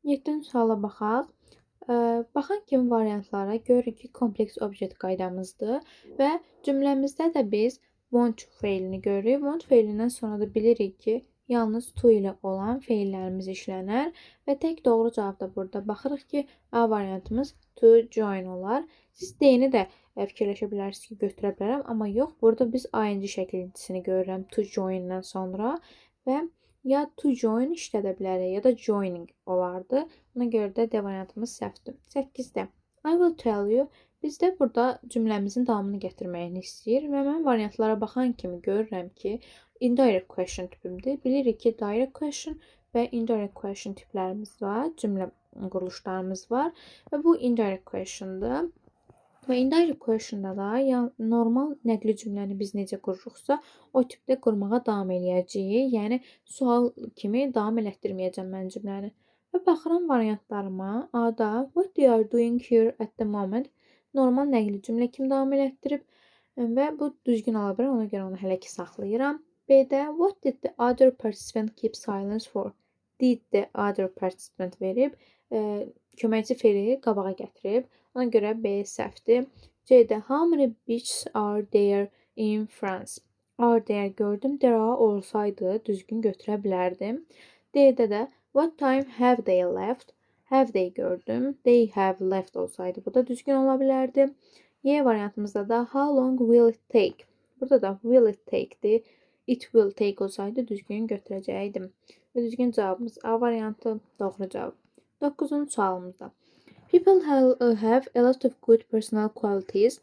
7-ci suala baxaq. Baxan kimi variantlara görürük ki, kompleks obyekt qaydamızdır və cümləmizdə də biz want feilini görürük. Want feilindən sonra da bilirik ki, yalnız to ilə olan feillərimiz işlənər və tək doğru cavab da burada. Baxırıq ki, A variantımız to join olar. Siz D-ni də fikirləşə bilərsiniz ki, götürə bilərəm, amma yox, burada biz ing şəkillisini görürəm to join-dən sonra və ya to join işlədə bilərik, ya da joining olardı. Buna görə də D variantımız səhvdir. 8-də I will tell you bizdə burada cümləmizin davamını gətirməyini istəyir və mən variantlara baxan kimi görürəm ki, indirect question tipimdir. Bilirik ki, direct question və indirect question tiplərimiz var, cümlə quruluşlarımız var və bu indirect question'dır. Və indirect question'da da normal nəqli cümləni biz necə qururuqsa, o tipdə qurmağa davam eləyəcəyik. Yəni sual kimi davam elətdirməyəcəm mən cümləni. Və baxıram variantlarıma. A-da what they are doing here at the moment normal nəqli cümlə kimi davam elətdirib və bu düzgün ola bilər. Ona görə onu hələ ki saxlayıram. B-də what did the other participant keep silence for? Did the other participant verib köməkçi feili qabağa gətirib. Ona görə B səhvdir. C-də how many beaches are there in France? Are there gördüm. There are olsaydı düzgün götürə bilərdim. D-də də what time have they left? Have they gördüm. They have left olsaydı bu da düzgün ola bilərdi. Y variantımızda da how long will it take? Burada da will it take'dir. It will take olsaydı düzgün götürəcəkdim. Və düzgün cavabımız A variantı doğru cavab. 9-cu sualımızda. People have a lot of good personal qualities.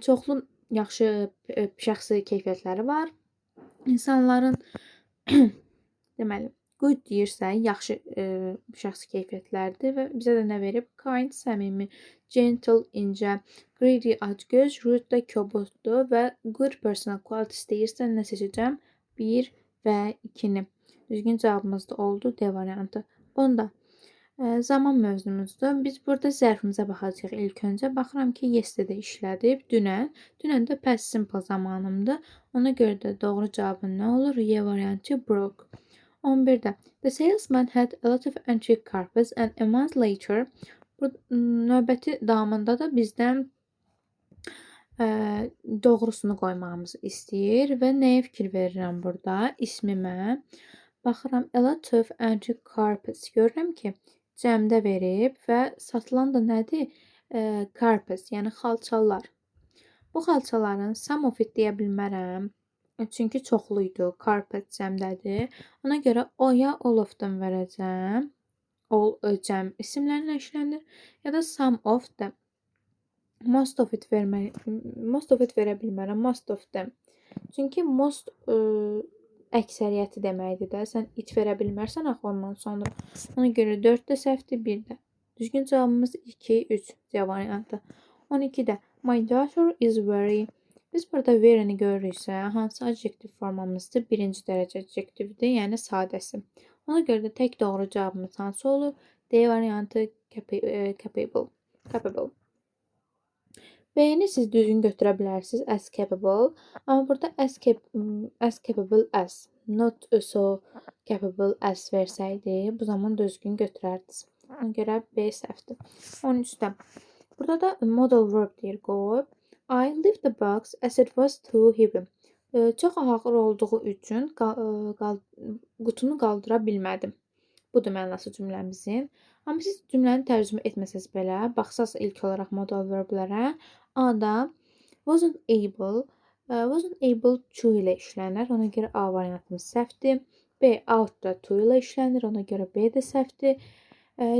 Çoxlu yaxşı şəxsi keyfiyyətləri var. İnsanların deməli, good deyirsə, yaxşı şəxsi keyfiyyətlərdir və bizə də nə verib? Kind, səmimi, gentle, incə, greedy, acgöz, rude da kobuddur və good personal qualities deyirsə nə seçəcəm? 1 və 2-ni. Düzgün cavabımız da oldu D variantı. Onda zaman mövzumuzdur. Biz burada zərfimizə baxacağıq ilk öncə. Baxıram ki, yesterday işlədib, dünən. Dünən də past simple zamanımdır. Ona görə də doğru cavabın nə olur? Y variantı broke. 11-də the salesman had a lot of antique carpets and a month later bu növbəti davamında da bizdən doğrusunu qoymağımızı istəyir və nəyə fikir verirəm burada? İsmimə. Baxıram a lot of antique carpets görürəm ki, cəmdə verib və satılan da nədir? Carpets, yəni xalçalar. Bu xalçaların some of it deyə bilmərəm. Çünki çoxluydu. Carpet cəmdədir. Ona görə o ya all of-dan verəcəm. All cəm isimlərlə işlənir. Ya da some of them. Most of it verə bilmərəm. Most of them. Çünki most əksəriyyəti deməkdir də. Sən it verə bilmərsən axı ondan sonra. Ona görə 4 də səhvdir, 1 də. Düzgün cavabımız 2, 3 C variantı. 12-də my daughter is very. Biz burada vere'ni görürüksə, hansı adjektiv formamızdır? Birinci dərəcə adjektivdir, yəni sadəsi. Ona görə də tək doğru cavabımız hansı olur? D variantı capable. Capable. B-ni siz düzgün götürə bilərsiniz as capable. Amma burada as capable as, not so capable as versəydi, bu zaman düzgün götürərdiniz. Ona görə B səhvdir. 13-də. Burada da modal verb deyir qoyub. I left the box as it was too heavy. Çox ağır olduğu üçün qutunu qaldıra bilmədim. Budur mənası cümləmizin. Amma siz cümləni tərcümə etməsəz belə, baxsaz ilk olaraq modal verblərə, A-da wasn't able to ilə işlənir. Ona görə A variantımız səhvdir. B out-da to ilə işlənir. Ona görə B də səhvdir.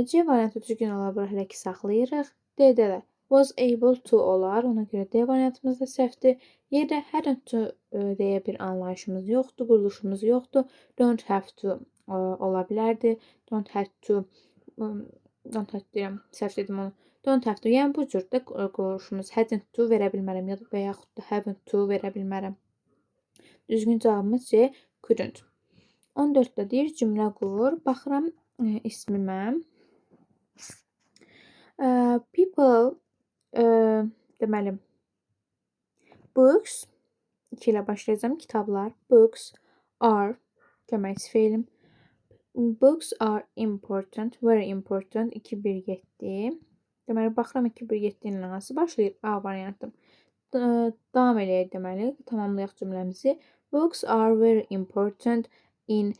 C variantı düzgün ola bilər, hələ ki saxlayırıq. D-də də was able to olar. Ona görə D variantımız da səhvdir. Y-də hadn't to deyə bir anlayışımız yoxdur, quruluşumuz yoxdur. Don't have to ola bilərdi. Don't have to deyirəm, səhv dedim onu. Don't have to, yəni bu cürdə quruluşumuz hadn't to verə bilmərəm və yaxud da haven't to verə bilmərəm. Düzgün cavabımız C, couldn't. 14-də deyir cümlə qur. Baxıram ismimə. People deməli books 2 ilə başlayacağım. Kitablar. Books are köməkçi feilim. Books are important, very important. 2-1 getdi. Deməli, baxıram 2-1 getdi ilə hansı başlayır? A variantı. Davam eləyək deməli, tamamlayaq cümləmizi. Books are very important in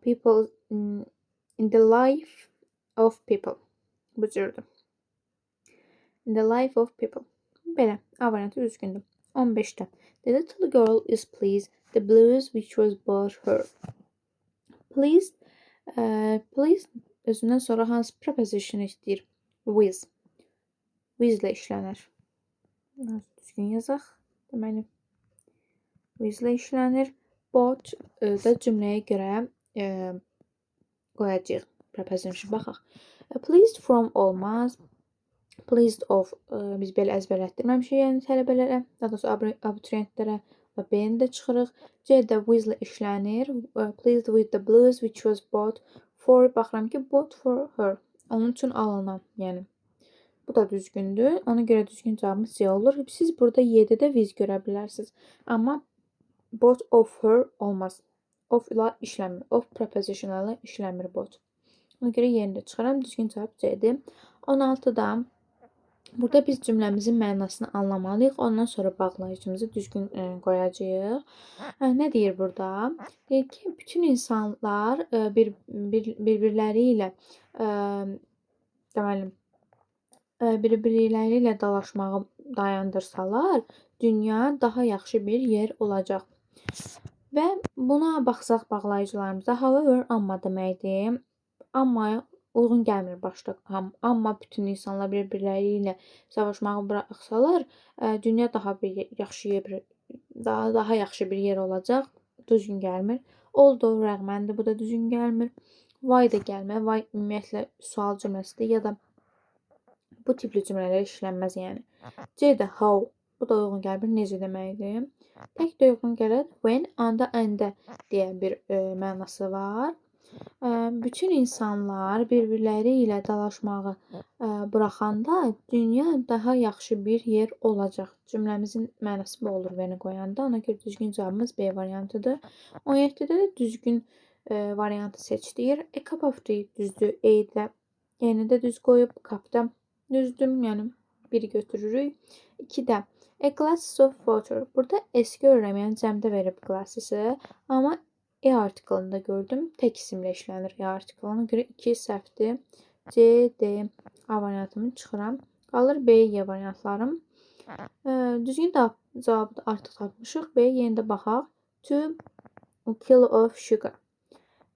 people in the life of people. Bu cürdür. In the life of people. Belə. A variantı düzgündür. 15-də. The little girl is pleased the blues which was bought her. Pleased, pleased özündən sonra hansı preposition işləyir? With. With ilə işlənir. Düzgün yazaq. Deməli, with ilə işlənir. Bought da cümləyə görə qoyacağıq preposition. Baxaq. Pleased from olmaz. Pleased of biz belə əzbərlətdirməmişik, yəni tələbələrə, daha doğrusu abituriyentlərə və B-ni də çıxırıq. C-də with ilə işlənir. Pleased with the blues which was bought for. Baxıram ki, bought for her. Onun üçün alınan, yəni. Bu da düzgündür. Ona görə düzgün cavabımız C olur. Siz burada 7-də with görə bilərsiniz. Amma bought of her olmaz. Of ilə işləmir. Of preposition ilə işləmir bought. Ona görə yerini də çıxaram. Düzgün cavab C-dir. 16-da burada biz cümləmizin mənasını anlamalıyıq. Ondan sonra bağlayıcımızı düzgün qoyacağıq. Nə deyir burada? Deyir ki, bütün insanlar bir-birləri ilə deməli bir-birləri ilə dalaşmağı dayandırsalar, dünya daha yaxşı bir yer olacaq. Və buna baxsaq bağlayıcılarımıza however amma deməkdir. Amma uyğun gəlmir başda. Amma bütün insanlar bir-birləri ilə savaşmağı buraxsalar, dünya daha yaxşı bir yer olacaq. Düzgün gəlmir. Oldu, rəğməndir. Bu da düzgün gəlmir. Why da gəlmir. Why ümumiyyətlə sual cümləsidir ya da bu tipli cümlələr işlənməz yəni. C də how. Bu da uyğun gəlmir. Necə deməkdir? Tək də uyğun gəlir. When, anda, əndə deyə bir mənası var. Bütün insanlar bir-birləri ilə dalaşmağı buraxanda dünya daha yaxşı bir yer olacaq. Cümləmizin mənası bu olur V-ni qoyanda. Ona görə düzgün cavabımız B variantıdır. 17-də də düzgün variantı seçdik. A cup of tea düzdür. E-də yəni də düz qoyub, kapda düzdür. Yəni biri götürürük. 2-də a glass of water. Burada S görürəm, yəni cəmdə verib glass'ı. Amma E artiklında gördüm. Tək isimlə işlənir E artiklına görə 2 səhvdir. C, D, A variantımı çıxıram. Qalır B, Y variantlarım. Düzgün cavabı da artıq tapmışıq. B, yeni də baxaq. 2 kilo of sugar.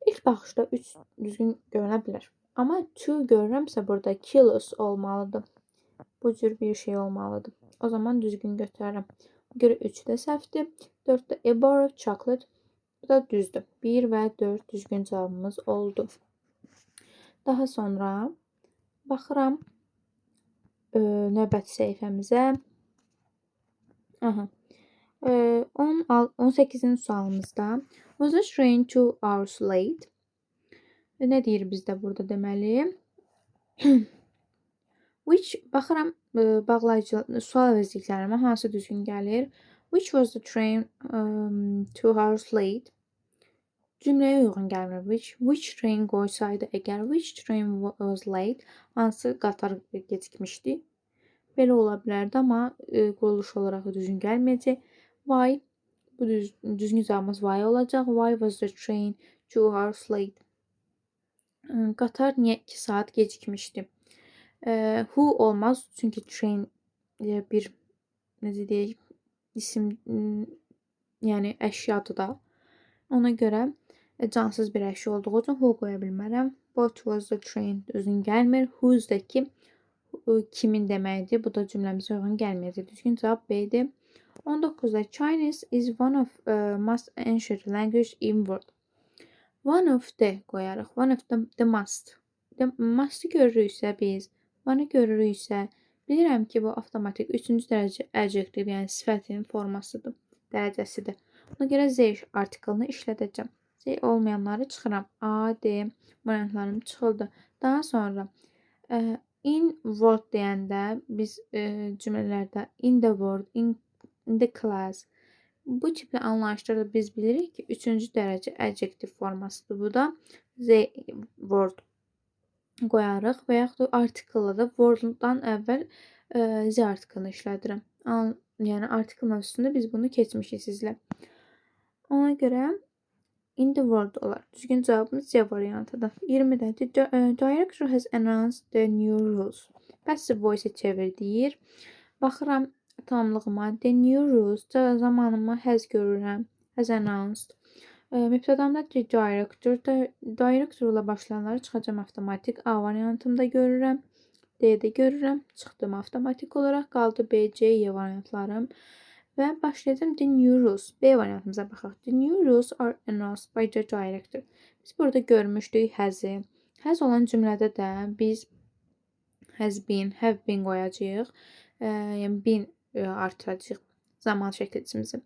İlk baxışda 3 düzgün görünə bilər. Amma 2 görürəmsə burada kilos olmalıdır. Bu cür bir şey olmalıdır. O zaman düzgün götürərəm. Görə 3 də səhvdir. 4-də a bar of chocolate. Bu da düzdür. 1 və 4 düzgün cavabımız oldu. Daha sonra baxıram növbəti səhifəmizə. 18-ci sualımızda was the train 2 hours late? Nə deyir bizdə burada deməli? Which baxıram bağlayıcı sual əvəzliklərimə hansı düzgün gəlir? Which was the train 2 hours late? Cümləyə uyğun gəlmir. Which train qoysaydı əgər which train was late, hansı qatar gecikmişdi? Belə ola bilərdi, amma quruluş olaraq düzgün gəlməyəcək. Why? Bu düzgün cavabımız why olacaq. Why was the train 2 hours late? Qatar niyə 2 saat gecikmişdi? Who olmaz, çünki train bir necə deyək, isim, yəni əşyadır da. Ona görə cansız bir əşya olduğu üçün who qoya bilmərəm. What was the train düzgün gəlmir. Who's-dəki kimin deməkdir. Bu da cümləmizə uyğun gəlməyəcək. Düzgün cavab B-dir. 19-da Chinese is one of most ancient language in world. One of the qoyarıq. One of the must. Must-ı görürüksə biz, one-ı görürüksə bilirəm ki, bu avtomatik 3-cü dərəcə adjektiv, yəni sifətin formasıdır, dərəcəsidir. Ona görə Z artiklını işlədəcəm. Z olmayanları çıxıram. A, D variantlarım çıxıldı. Daha sonra in word deyəndə biz cümlələrdə in the world, in the class bu tipli anlayışlarda biz bilirik ki, 3-cü dərəcə adjektiv formasıdır bu da the word qoyarıq və yaxud da artikeldə da word'dan əvvəl the artikelini işlədirəm. Yəni artikelin üstündə biz bunu keçmişik sizlə. Ona görə in the world olar. Düzgün cavabımız C variantıdır. 20-də the director has announced the new rules. Passive voice çevirdiyir. Baxıram tamamlığıma. The new rules zamanımı has görürəm. Has announced. Mübtədamda director ilə başlayanları çıxacam avtomatik. A variantımda görürəm. D-də görürəm. Çıxdım avtomatik olaraq. Qaldı B, C, Y variantlarım. Və başlayacağım the new rules. B variantımıza baxaq. The new rules are announced by the director. Biz burada görmüşdük has-i. Has olan cümlədə də biz has been, have been qoyacağıq. Yəni been artıracağıq zaman şəkilçimizi.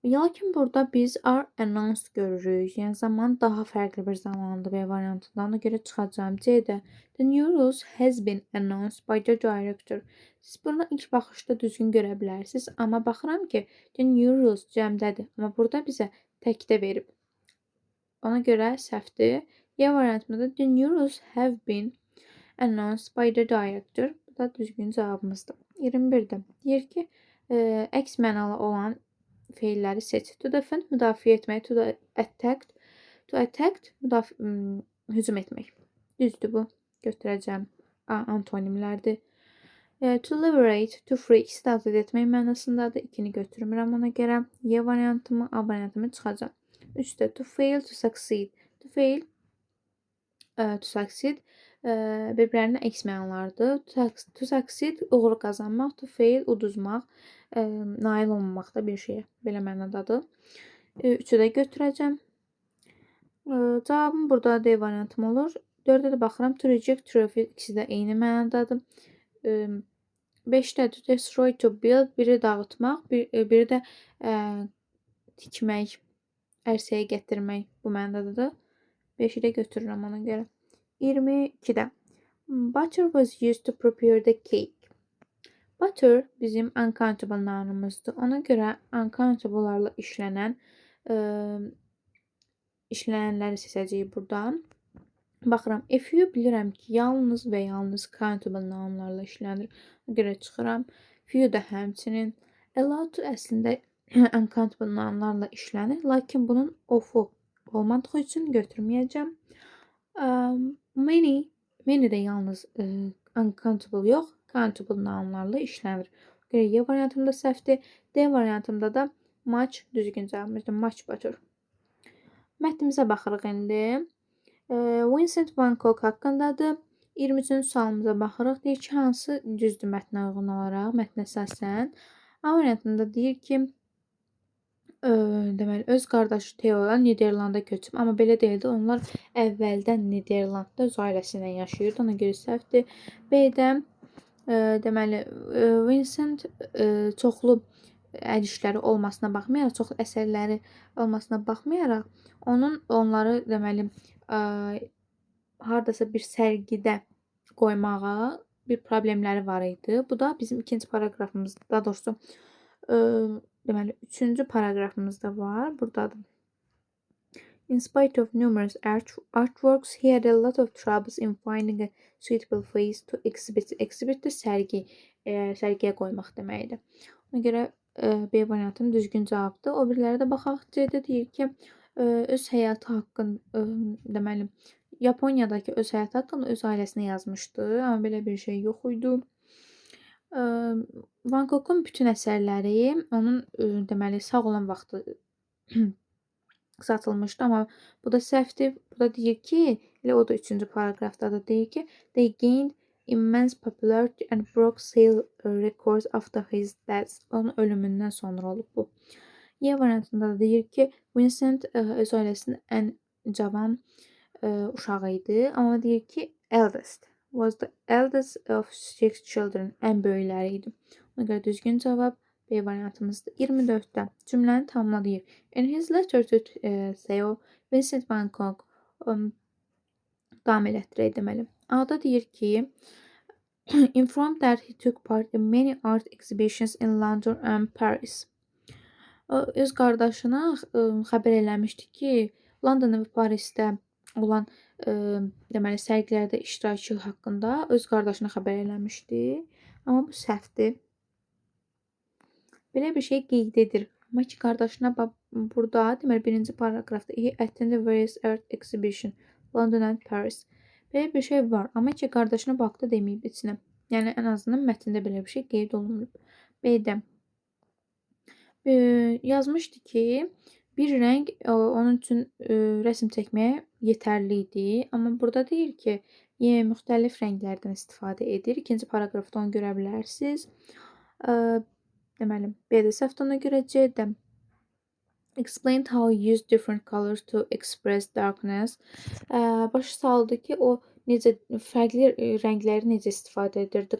Lakin burada biz are announced görürük. Yəni zaman daha fərqli bir zamandır B variantından. Ona görə çıxacağım C-də. The new rules has been announced by the director. Siz bunu ilk baxışda düzgün görə bilərsiniz. Amma baxıram ki, the new rules cəmdədir. Amma burada bizə təkdə verib. Ona görə səhvdir. Y variantında the new rules have been announced by the director. Bu da düzgün cavabımızdır. 21-də deyir ki, əks mənalı olan feilləri seç. To defend müdafiə etmək, to attack hücum etmək. Düzdür bu. Götürəcəm. Antonimlərdir. To liberate, to free ikisi də azad etmək mənasındadır. İkini götürmürəm ona görə. Y variantımı, A variantımı çıxacam. 3-də to fail, to succeed. To fail, to succeed bir-birlərinə əks mənalardır. To succeed uğur qazanmaq, to fail uduzmaq, nail olmamaq da bir şeyə belə mənadadır. 3-ü də götürəcəm. Cavabım burada D variantım olur. 4-də də baxıram. To reject, to refuse ikisi də eyni mənadadır. 5-də to destroy, to build biri dağıtmaq, biri də tikmək, ərsəyə gətirmək bu mənadadır. 5-i də götürürəm ona görə. 22-də butter was used to prepare the cake. Butter bizim uncountable nounumuzdur. Ona görə uncountable'larla işlənənləri seçəcəyik buradan. Baxıram. A few bilirəm ki, yalnız və yalnız countable nounlarla işlənir. Ona görə çıxıram. Few də həmçinin. A lot əslində uncountable nounlarla işlənir. Lakin bunun of-u olmadığı üçün götürməyəcəm. Many də yalnız uncountable yox, countable nounlarla işlənir. Y variantımda səhvdir. D variantımda da much düzgün cavabımızdır. Much butter. Mətnimizə baxırıq indi. Vincent van Gogh haqqındadır. 23-cü sualımıza baxırıq. Deyir ki, hansı düzdür mətnə uyğun olaraq, mətnə əsasən. A variantında deyir ki, deməli, öz qardaşı Teo'ya Niderlanda köçüb. Amma belə deyildi. Onlar əvvəldən Niderlandda öz ailəsi ilə yaşayırdı. Ona görə səhvdir. B-də deməli, Vincent çoxlu əl işləri olmasına baxmayaraq, çoxlu əsərləri olmasına baxmayaraq, onları deməli hardasa bir sərgidə qoymağa bir problemləri var idi. Bu da bizim ikinci paragrafımızda, daha doğrusu deməli, üçüncü paragrafımızda var. Buradadır. In spite of numerous artworks, he had a lot of troubles in finding a suitable place to exhibit. Exhibit də sərgiyə qoymaq deməkdir. Ona görə B variantım düzgün cavabdır. O birilərə də baxaq. C-də deyir ki, öz həyatı haqqında, deməli, Yaponiyadakı öz həyatı haqqında öz ailəsinə yazmışdı. Amma belə bir şey yox idi. Van Gogh'un bütün əsərləri onun deməli sağ olan vaxtı satılmışdı, amma bu da səhvdir. Bu da deyir ki, elə o da 3-cü paragrafda da deyir ki, they gained immense popularity and broke sale records after his death. Onun ölümündən sonra olub bu. Y variantında da deyir ki, Vincent öz ailəsinin ən cavan uşağı idi, amma deyir ki, eldest was the eldest of 6 children, ən böyükləri idi. Ona görə düzgün cavab B variantımızdır. 24-də cümləni tamamlayır. In his letter to Theo, Vincent van Gogh davam elətdirək deməli. A-da deyir ki, informed that he took part in many art exhibitions in London and Paris. O öz qardaşına xəbər eləmişdi ki, London və Parisdə olan deməli sərgilərdə iştirakı haqqında öz qardaşına xəbər eləmişdi. Amma bu səhvdir. Belə bir şey qeyd edir. Amma ki, qardaşına burada deməli birinci paragrafda he attended various art exhibition London and Paris. Belə bir şey var. Amma ki, qardaşına baxdı deməyib içinə. Yəni ən azından mətndə belə bir şey qeyd olunmayıb. B-də yazmışdı ki, bir rəng onun üçün rəsm çəkməyə yetərli idi. Amma burada deyir ki, müxtəlif rənglərdən istifadə edir. İkinci paragrafda onu görə bilərsiniz. Deməli, B-də səhvdir, ona görə C-də explained how he used different colors to express darkness. Başa saldı ki, o necə fərqli rəngləri necə istifadə edirdi.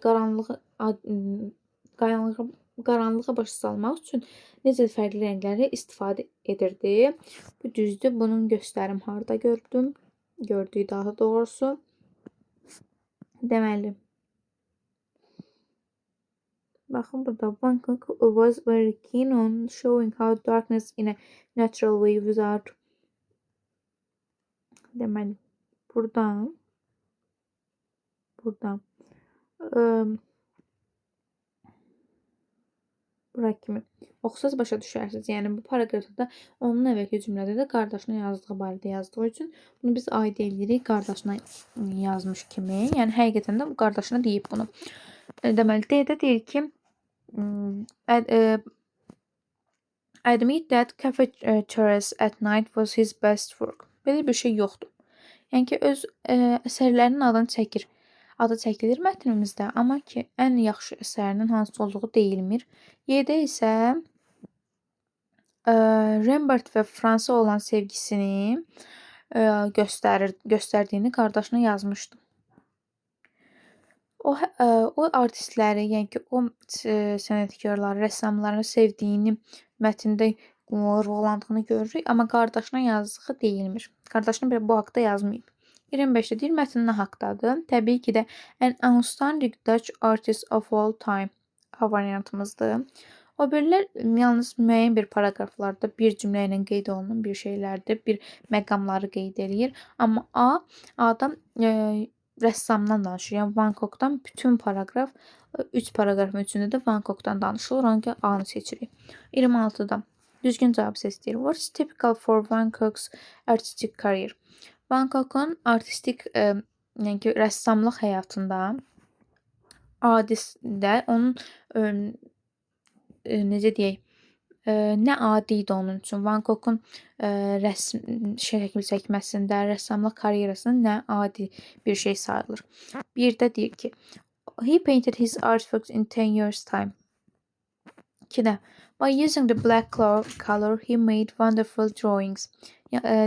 Qaranlığa başa salmaq üçün necə fərqli rəngləri istifadə edirdi. Bu düzdür. Bunun göstərim harda gördüm? Gördük daha doğrusu. Deməli, baxın burada Van Gogh was very keen on showing how darkness in a natural way without. Deməli, buradan bura kimi oxusaz başa düşərsiniz. Yəni bu paragrafda onun əvvəlki cümlədə də qardaşına yazdığı barədə yazdığı üçün bunu biz aid edirik qardaşına yazmış kimi. Yəni həqiqətən də bu qardaşına deyib bunu. Deməli, D-də deyir ki, admit that cafe chairs at night was his best work. Belə bir şey yoxdur. Yəni ki, öz əsərlərinin adını çəkir. Adı çəkilir mətnimizdə, amma ki, ən yaxşı əsərinin hansı olduğu deyilmir. Y-də isə Rembrandt və Fransa olan sevgisini göstərdiyini qardaşına yazmışdı. O artistləri, yəni ki, o sənətkarları, rəssamları sevdiyini mətndə vurğulandığını görürük, amma qardaşına yazdığı deyilmir. Qardaşına bu haqda yazmayıb. 25-də deyir, mətn nə haqdadır? Təbii ki də an outstanding Dutch artist of all time A variantımızdır. O birilər yalnız müəyyən bir paragraflarda bir cümlə ilə qeyd olunan bir şeylərdir, bir məqamları qeyd eləyir. Amma A'dan rəssamdan danışır. Yəni Van Goghdan bütün paragraf, 3 paragrafın üçündə də Van Goghdan danışılır. Ona görə A-nı seçirik. 26-da düzgün cavab seçilir. What's typical for Van Gogh's artistic career? Van Gogh'un artistik, yəni ki, rəssamlıq həyatında adisdə onun necə deyək, nə adi idi onun üçün. Van Gogh'un şəkil çəkməsində, rəssamlıq karyerasında nə adi bir şey sayılır. Bir də deyir ki, he painted his artworks in 10 years time. 2-də by using the black color he made wonderful drawings.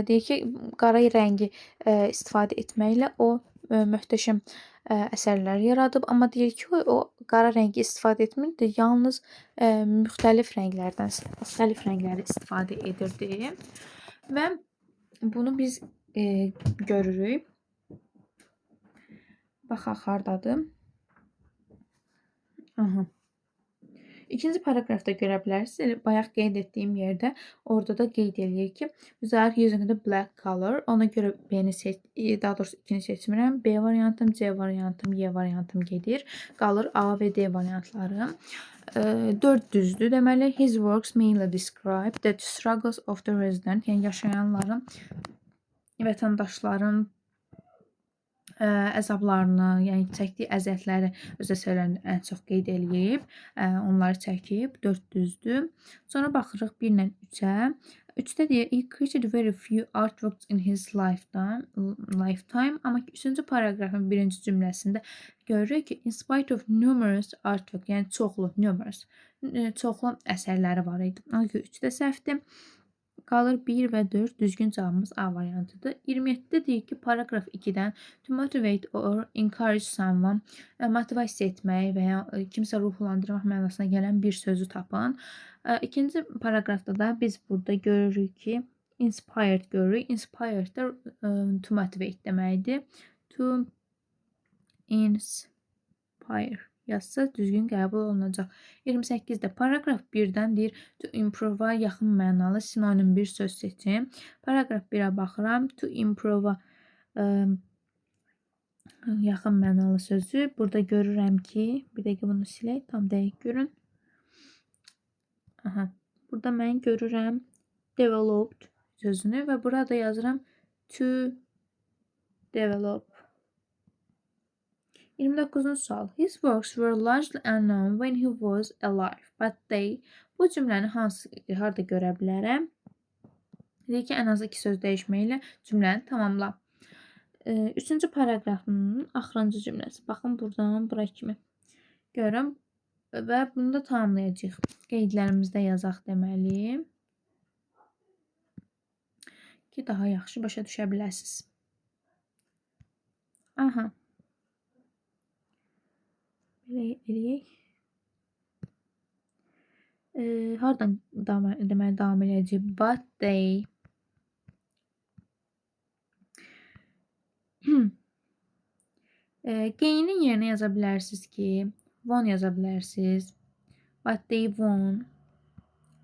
Deyir ki, qara rəngi istifadə etməklə o möhtəşəm əsərlər yaradıb, amma deyir ki, o qara rəngi istifadə etmirdi, yalnız müxtəlif rəngləri istifadə edirdi və bunu biz görürük. Baxaq hardadır. İkinci paragrafda görə bilərsiniz. Bayaq qeyd etdiyim yerdə orada da qeyd eləyir ki, without using the black color. Ona görə B-ni daha doğrusu 2-ni seçmirəm. B variantım, C variantım, Y variantım gedir. Qalır A və D variantları. 4 düzdür. Deməli, his works mainly describe the struggles of the resident, yəni yaşayanların, vətəndaşların əzablarını, yəni çəkdiyi əziyyətləri öz əsərlərində ən çox qeyd eləyib, onları çəkib, 4 düzdür. Sonra baxırıq 1 ilə 3-ə. 3-də deyir, he created very few artworks in his lifetime, amma 3-cü paragrafın 1-ci cümləsində görürük ki, in spite of numerous artwork, yəni çoxlu əsərləri var idi. Ona görə 3-də səhvdir. Qalır 1 və 4. Düzgün cavabımız A variantıdır. 27-də deyir ki, paragraf 2-dən to motivate or encourage someone, motivasiya etmək və ya kimsə ruhlandırmaq mənasına gələn bir sözü tapın. İkinci paragrafda da biz burada görürük ki, inspired görürük. Inspired da to motivate deməkdir. To inspire. yazsa düzgün qəbul olunacaq. 28-də paragraf 1-dən deyir to improve-a yaxın mənalı sinonim bir söz seçin. Paragraf 1-ə baxıram. To improve-a yaxın mənalı sözü. Burada görürəm ki, bir dəqiqə bunu silək, tam dəqiq görün. Aha. Burada mən görürəm developed sözünü və burada yazıram to develop. 29-cu sual. His works were largely unknown when he was alive, but they. Bu cümləni harda görə bilərəm? Deyir ki, ən azı 2 söz dəyişməklə cümləni tamamla. 3-cü paragrafın axırıncı cümləsi. Baxın buradan bura kimi. Görürəm və bunu da tamamlayacağıq. Qeydlərimizdə yazaq deməli ki, daha yaxşı başa düşə biləsiniz. Aha. Belə eləyək. Hardan deməli davam edəcək? But they. Gain'in yerinə yaza bilərsiniz ki, won yaza bilərsiniz. But they won.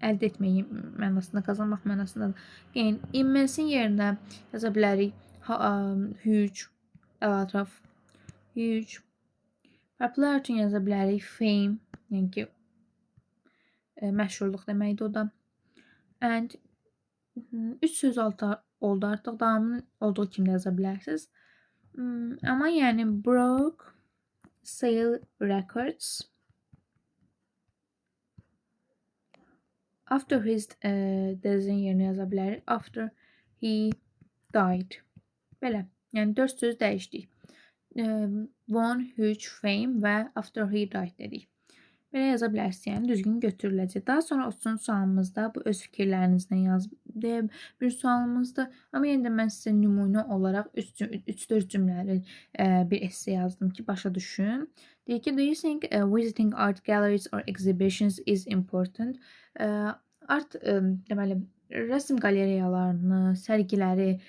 Əldə etmək mənasında, qazanmaq mənasında. Gain. Immense-in yerinə yaza bilərik. Huge. Ətraf. Huge. Popular üçün yaza bilərik. Fame. Yəni ki, məşhurluq deməkdir o da. And 3 söz oldu artıq. Davamını olduğu kimi yaza bilərsiniz. Amma yəni broke sale records after his dezin yerinə yaza bilərik. After he died. Belə. Yəni 4 söz dəyişdik. Won huge fame və after he died dedik. Belə yaza bilərsiniz, yəni düzgün götürüləcək. Daha sonra 30-cu sualımızda bu öz fikirlərinizdən yazıb bir sualımızdır. Amma yenə də mən sizə nümunə olaraq 3-4 cümləli bir esse yazdım ki, başa düşün. Deyir ki, do you think visiting art galleries or exhibitions is important? Art, deməli, rəsm qaleriyalarını, sərgiləri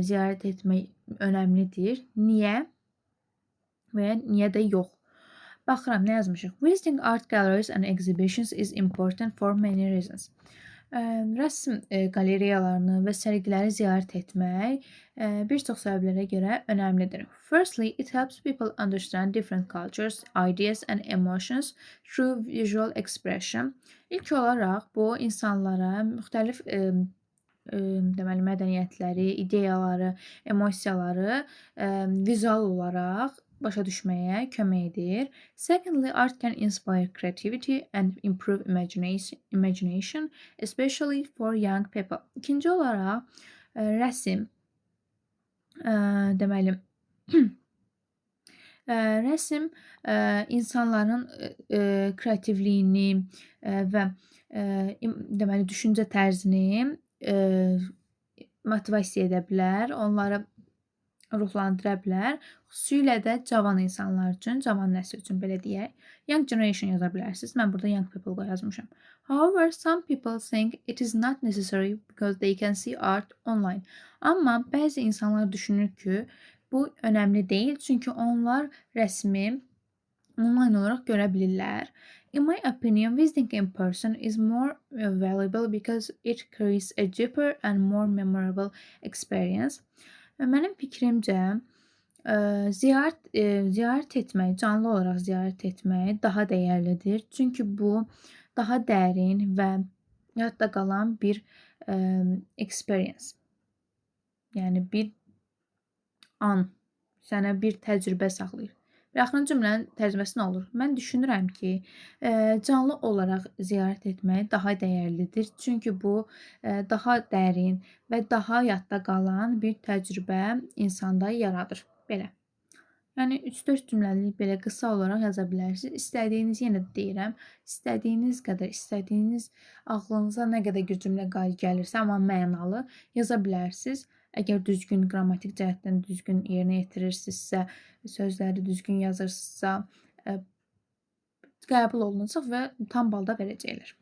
ziyarət etmək önəmlidir. Niyə? Və niyə də yox? Baxıram, nə yazmışıq? Visiting art galleries and exhibitions is important for many reasons. Rəsm qaleriyalarını və sərgiləri ziyarət etmək bir çox səbəblərə görə önəmlidir. Firstly, it helps people understand different cultures, ideas and emotions through visual expression. İlk olaraq bu insanlara müxtəlif deməli mədəniyyətləri, ideyaları, emosiyaları vizual olaraq başa düşməyə kömək edir. Secondly, art can inspire creativity and improve imagination, especially for young people. İkinci olaraq, rəsm, deməli, rəsm insanların kreativliyini və deməli, düşüncə tərzini motivasiya edə bilər, onları ruhlandıra bilər. Xüsusilə də cavan insanlar üçün, cavan nəsil üçün belə deyək. Young generation yaza bilərsiniz. Mən burada young people yazmışam. However, some people think it is not necessary because they can see art online. Amma bəzi insanlar düşünür ki, bu önəmli deyil, çünki onlar rəsmi online olaraq görə bilirlər. In my opinion, visiting in person is more valuable because it creates a deeper and more memorable experience. Mənim fikrimcə, ziyarət etmək, canlı olaraq ziyarət etmək daha dəyərlidir. Çünki bu daha dərin və yadda qalan bir experience. Yəni bir an, sənə bir təcrübə saxlayır. Və axırıncı cümlənin tərcüməsi nə olur? Mən düşünürəm ki, canlı olaraq ziyarət etmək daha dəyərlidir. Çünki bu daha dərin və daha yadda qalan bir təcrübə insanda yaradır. Belə. Yəni 3-4 cümləli belə qısa olaraq yaza bilərsiniz. İstədiyiniz, yenə də deyirəm, istədiyiniz qədər, istədiyiniz ağlınıza nə qədər cümlə gəlirsə, amma mənalı yaza bilərsiniz. Əgər düzgün qrammatik cəhətdən düzgün yerinə yetirirsinizsə, sözləri düzgün yazırsınızsa, qəbul olunacaq və tam bal da verəcəklər.